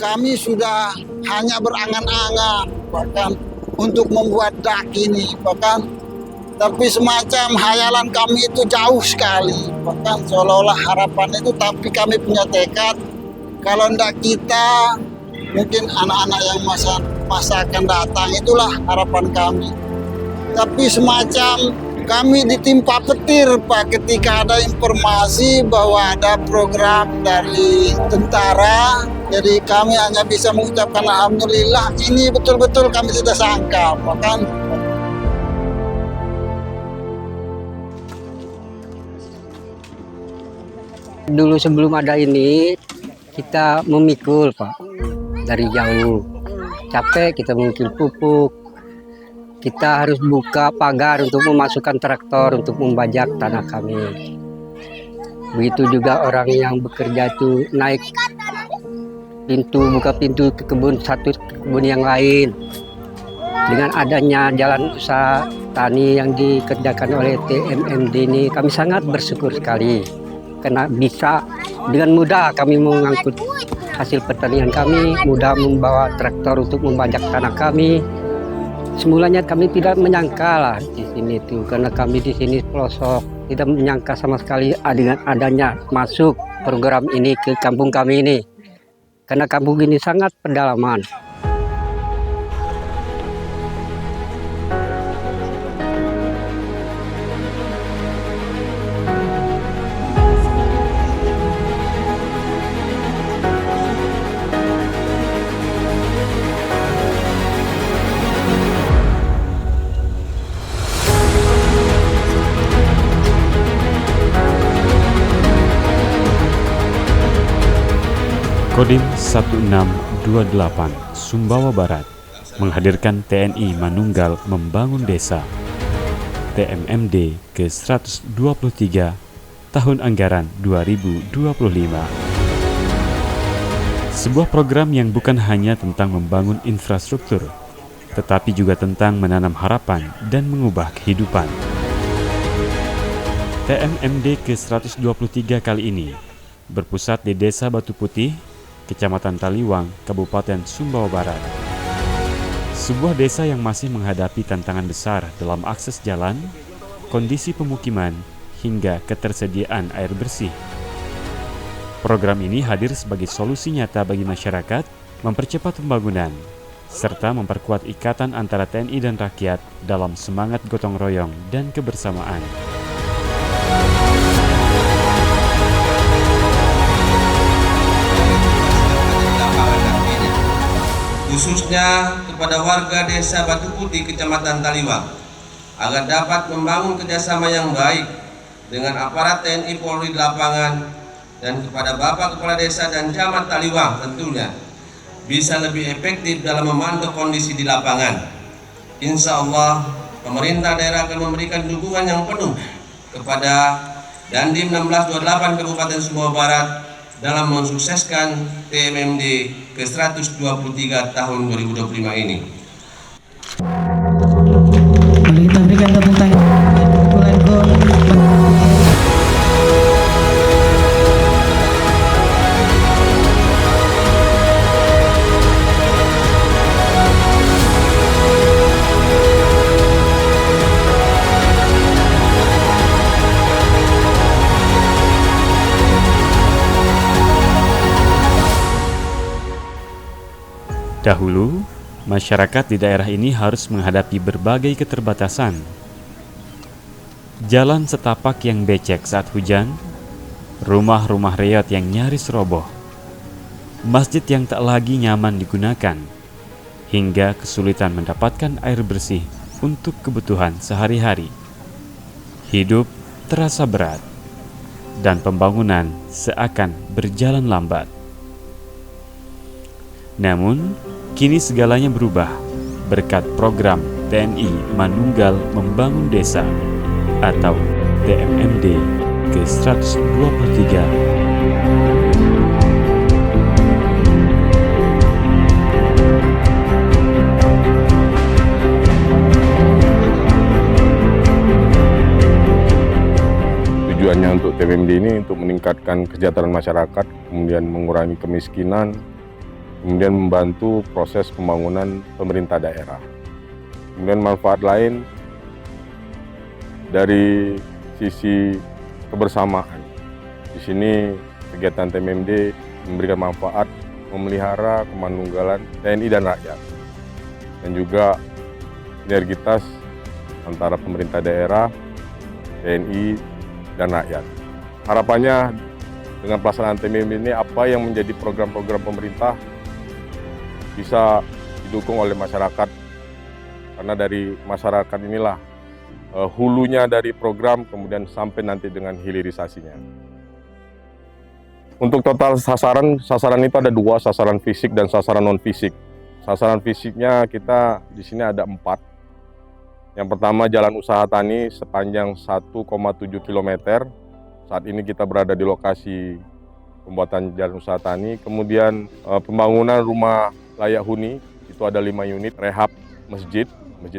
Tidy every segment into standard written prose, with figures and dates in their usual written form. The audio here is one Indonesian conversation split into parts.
kami sudah hanya berangan-angan bahkan untuk membuat dak ini, bahkan tapi semacam hayalan kami itu jauh sekali, bahkan seolah-olah harapan itu, tapi kami punya tekad kalau tidak kita, mungkin anak-anak yang masa akan datang, itulah harapan kami. Tapi semacam kami ditimpa petir Pak ketika ada informasi bahwa ada program dari tentara. Jadi kami hanya bisa mengucapkan alhamdulillah, ini betul-betul kami tidak sangka. Bahkan dulu sebelum ada ini kita memikul Pak dari jauh, capek kita memikul pupuk, kita harus buka pagar untuk memasukkan traktor untuk membajak tanah kami. Begitu juga orang yang bekerja itu naik pintu, buka pintu ke kebun satu ke kebun yang lain. Dengan adanya jalan usaha tani yang dikerjakan oleh TMMD ini, kami sangat bersyukur sekali. Karena bisa dengan mudah kami mengangkut hasil pertanian kami, mudah membawa traktor untuk membajak tanah kami. Semulanya kami tidak menyangka lah di sini itu, karena kami di sini pelosok, tidak menyangka sama sekali dengan adanya masuk program ini ke kampung kami ini. Karena kampung ini sangat pedalaman. Kodim 1628 Sumbawa Barat menghadirkan TNI Manunggal Membangun Desa TMMD ke-123 tahun anggaran 2025. Sebuah program yang bukan hanya tentang membangun infrastruktur, tetapi juga tentang menanam harapan dan mengubah kehidupan. TMMD ke-123 kali ini berpusat di Desa Batu Putih, Kecamatan Taliwang, Kabupaten Sumbawa Barat. Sebuah desa yang masih menghadapi tantangan besar dalam akses jalan, kondisi pemukiman, hingga ketersediaan air bersih. Program ini hadir sebagai solusi nyata bagi masyarakat, mempercepat pembangunan, serta memperkuat ikatan antara TNI dan rakyat dalam semangat gotong royong dan kebersamaan. Khususnya kepada warga Desa Batu Putih, Kecamatan Taliwang, agar dapat membangun kerjasama yang baik dengan aparat TNI Polri di lapangan, dan kepada Bapak Kepala Desa dan Camat Taliwang tentunya bisa lebih efektif dalam memantau kondisi di lapangan. Insya Allah pemerintah daerah akan memberikan dukungan yang penuh kepada Dandim 1628 Kabupaten Sumbawa Barat dalam mensukseskan TMMD ke-123 tahun 2025 ini. Mari kita berikan tepuk tangan. Dahulu, masyarakat di daerah ini harus menghadapi berbagai keterbatasan. Jalan setapak yang becek saat hujan, rumah-rumah reot yang nyaris roboh, masjid yang tak lagi nyaman digunakan, hingga kesulitan mendapatkan air bersih untuk kebutuhan sehari-hari. Hidup terasa berat, dan pembangunan seakan berjalan lambat. Namun, kini segalanya berubah berkat program TNI Manunggal Membangun Desa atau TMMD ke-123. Tujuannya untuk TMMD ini untuk meningkatkan kesejahteraan masyarakat, kemudian mengurangi kemiskinan, kemudian membantu proses pembangunan pemerintah daerah. Kemudian manfaat lain dari sisi kebersamaan. Di sini kegiatan TMMD memberikan manfaat memelihara kemanunggalan TNI dan rakyat, dan juga sinergitas antara pemerintah daerah, TNI, dan rakyat. Harapannya dengan pelaksanaan TMMD ini, apa yang menjadi program-program pemerintah bisa didukung oleh masyarakat, karena dari masyarakat inilah hulunya dari program, kemudian sampai nanti dengan hilirisasinya. Untuk total sasaran itu ada 2, sasaran fisik dan sasaran non-fisik. Sasaran fisiknya kita di sini ada 4. Yang pertama jalan usaha tani sepanjang 1,7 km. Saat ini kita berada di lokasi pembuatan jalan usaha tani. Kemudian pembangunan rumah layak huni, itu ada 5 unit. Rehab masjid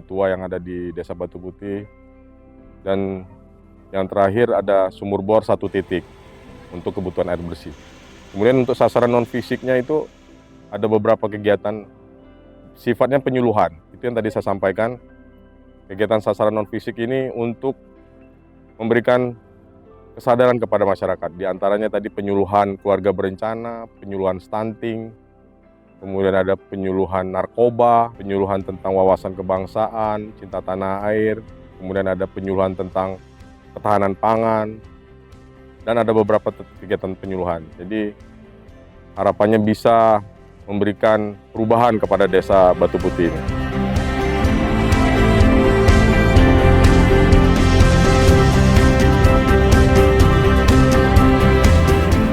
tua yang ada di Desa Batu Putih. Dan yang terakhir ada sumur bor 1 titik untuk kebutuhan air bersih. Kemudian untuk sasaran non-fisiknya itu ada beberapa kegiatan sifatnya penyuluhan. Itu yang tadi saya sampaikan. Kegiatan sasaran non-fisik ini untuk memberikan kesadaran kepada masyarakat. Di antaranya tadi penyuluhan keluarga berencana, penyuluhan stunting, kemudian ada penyuluhan narkoba, penyuluhan tentang wawasan kebangsaan, cinta tanah air, kemudian ada penyuluhan tentang ketahanan pangan, dan ada beberapa kegiatan penyuluhan. Jadi harapannya bisa memberikan perubahan kepada Desa Batu Putih ini.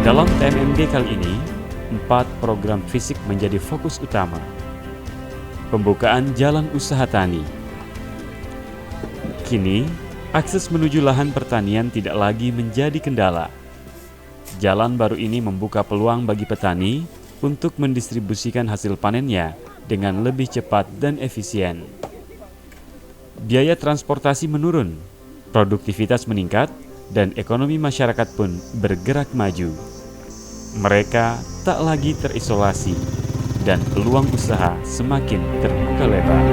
Dalam TMMD kali ini, 4 program fisik menjadi fokus utama. Pembukaan jalan usaha tani. Kini, akses menuju lahan pertanian tidak lagi menjadi kendala. Jalan baru ini membuka peluang bagi petani untuk mendistribusikan hasil panennya dengan lebih cepat dan efisien. Biaya transportasi menurun, produktivitas meningkat, dan ekonomi masyarakat pun bergerak maju. Mereka tak lagi terisolasi, dan peluang usaha semakin terbuka lebar.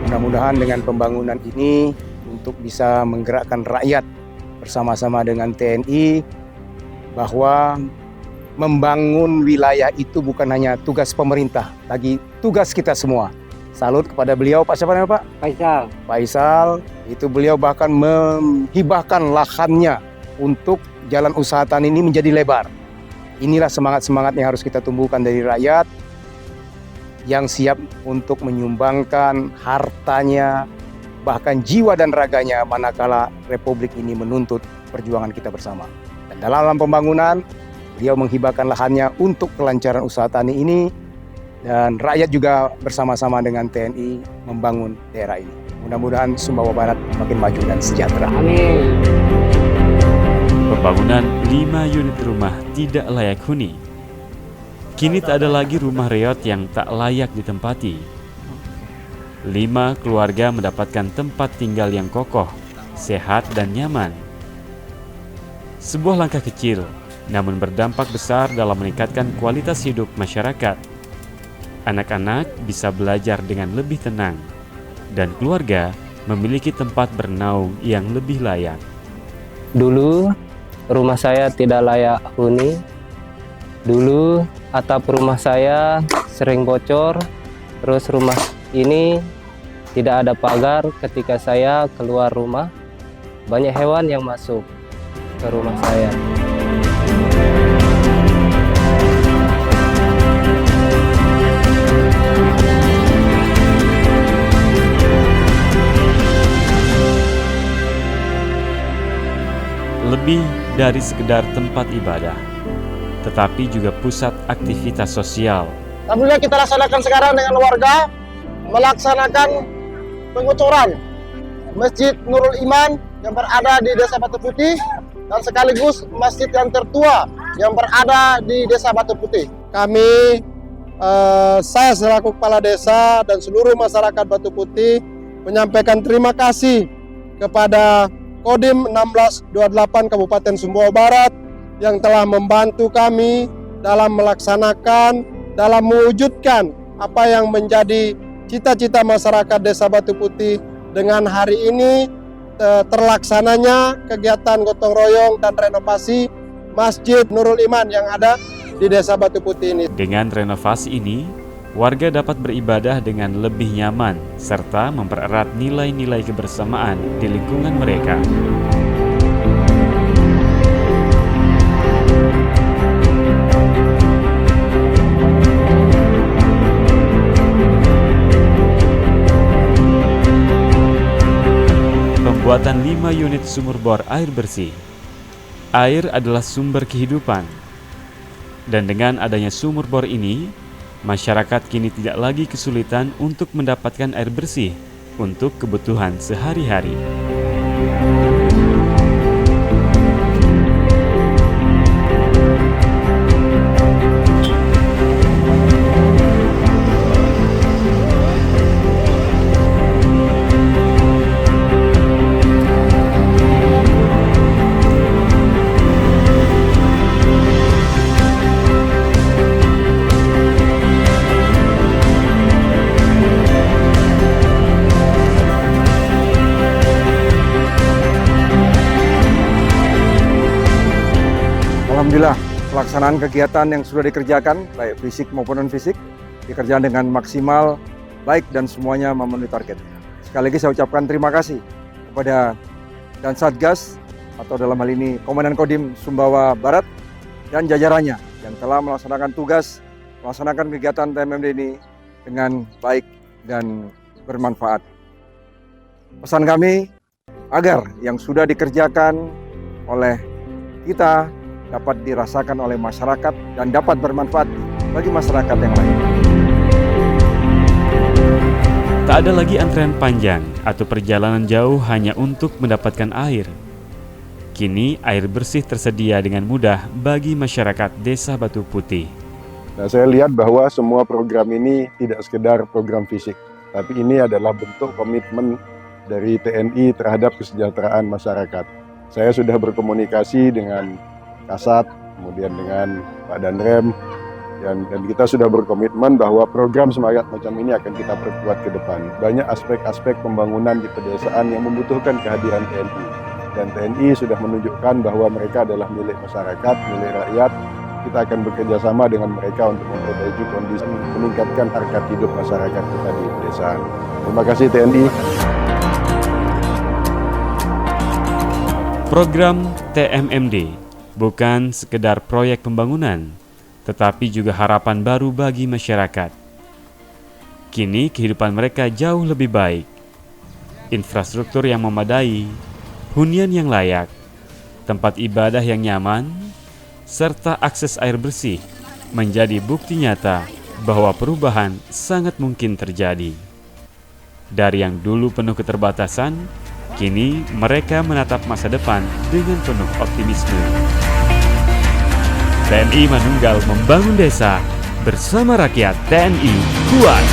Mudah-mudahan dengan pembangunan ini untuk bisa menggerakkan rakyat bersama-sama dengan TNI, bahwa membangun wilayah itu bukan hanya tugas pemerintah, tapi tugas kita semua. Salut kepada beliau, Pak siapa namanya Pak? Faisal, itu beliau bahkan menghibahkan lahannya untuk jalan usaha tani ini menjadi lebar. Inilah semangat-semangat yang harus kita tumbuhkan dari rakyat, yang siap untuk menyumbangkan hartanya, bahkan jiwa dan raganya manakala Republik ini menuntut perjuangan kita bersama. Dan dalam pembangunan, beliau menghibahkan lahannya untuk kelancaran usaha tani ini, dan rakyat juga bersama-sama dengan TNI membangun daerah ini. Mudah-mudahan Sumbawa Barat makin maju dan sejahtera. Amin. Pembangunan 5 unit rumah tidak layak huni. Kini tak ada lagi rumah reot yang tak layak ditempati. 5 keluarga mendapatkan tempat tinggal yang kokoh, sehat, dan nyaman. Sebuah langkah kecil, namun berdampak besar dalam meningkatkan kualitas hidup masyarakat. Anak-anak bisa belajar dengan lebih tenang, dan keluarga memiliki tempat bernaung yang lebih layak. Dulu rumah saya tidak layak huni. Dulu atap rumah saya sering bocor, terus rumah ini tidak ada pagar. Ketika saya keluar rumah, banyak hewan yang masuk ke rumah saya. Lebih dari sekedar tempat ibadah, tetapi juga pusat aktivitas sosial. Alhamdulillah kita laksanakan sekarang dengan warga, melaksanakan pengocoran Masjid Nurul Iman yang berada di Desa Batu Putih, dan sekaligus masjid yang tertua yang berada di Desa Batu Putih. Kami, saya selaku kepala desa dan seluruh masyarakat Batu Putih menyampaikan terima kasih kepada Kodim 1628 Kabupaten Sumbawa Barat yang telah membantu kami dalam dalam mewujudkan apa yang menjadi cita-cita masyarakat Desa Batu Putih. Dengan hari ini terlaksananya kegiatan gotong royong dan renovasi Masjid Nurul Iman yang ada di Desa Batu Putih ini. Dengan renovasi ini, warga dapat beribadah dengan lebih nyaman serta mempererat nilai-nilai kebersamaan di lingkungan mereka. Pembuatan 5 unit sumur bor air bersih. Air adalah sumber kehidupan. Dan dengan adanya sumur bor ini, masyarakat kini tidak lagi kesulitan untuk mendapatkan air bersih untuk kebutuhan sehari-hari. Alhamdulillah, pelaksanaan kegiatan yang sudah dikerjakan, baik fisik maupun non-fisik, dikerjakan dengan maksimal, baik dan semuanya memenuhi target. Sekali lagi saya ucapkan terima kasih kepada dan Satgas, atau dalam hal ini Komandan Kodim Sumbawa Barat, dan jajarannya yang telah melaksanakan tugas, melaksanakan kegiatan TMMD ini dengan baik dan bermanfaat. Pesan kami, agar yang sudah dikerjakan oleh kita dapat dirasakan oleh masyarakat dan dapat bermanfaat bagi masyarakat yang lain. Tak ada lagi antrean panjang atau perjalanan jauh hanya untuk mendapatkan air. Kini air bersih tersedia dengan mudah bagi masyarakat Desa Batu Putih. Nah, saya lihat bahwa semua program ini tidak sekedar program fisik, tapi ini adalah bentuk komitmen dari TNI terhadap kesejahteraan masyarakat. Saya sudah berkomunikasi dengan Kasat, kemudian dengan Pak Danrem, dan kita sudah berkomitmen bahwa program semangat macam ini akan kita perkuat ke depan. Banyak aspek-aspek pembangunan di pedesaan yang membutuhkan kehadiran TNI, dan TNI sudah menunjukkan bahwa mereka adalah milik masyarakat, milik rakyat. Kita akan bekerja sama dengan mereka untuk memperbaiki kondisi, meningkatkan harkat hidup masyarakat kita di pedesaan. Terima kasih TNI. Program TMMD bukan sekedar proyek pembangunan, tetapi juga harapan baru bagi masyarakat. Kini kehidupan mereka jauh lebih baik. Infrastruktur yang memadai, hunian yang layak, tempat ibadah yang nyaman, serta akses air bersih menjadi bukti nyata bahwa perubahan sangat mungkin terjadi. Dari yang dulu penuh keterbatasan, kini mereka menatap masa depan dengan penuh optimisme. TNI Manunggal membangun desa bersama rakyat. TNI kuat.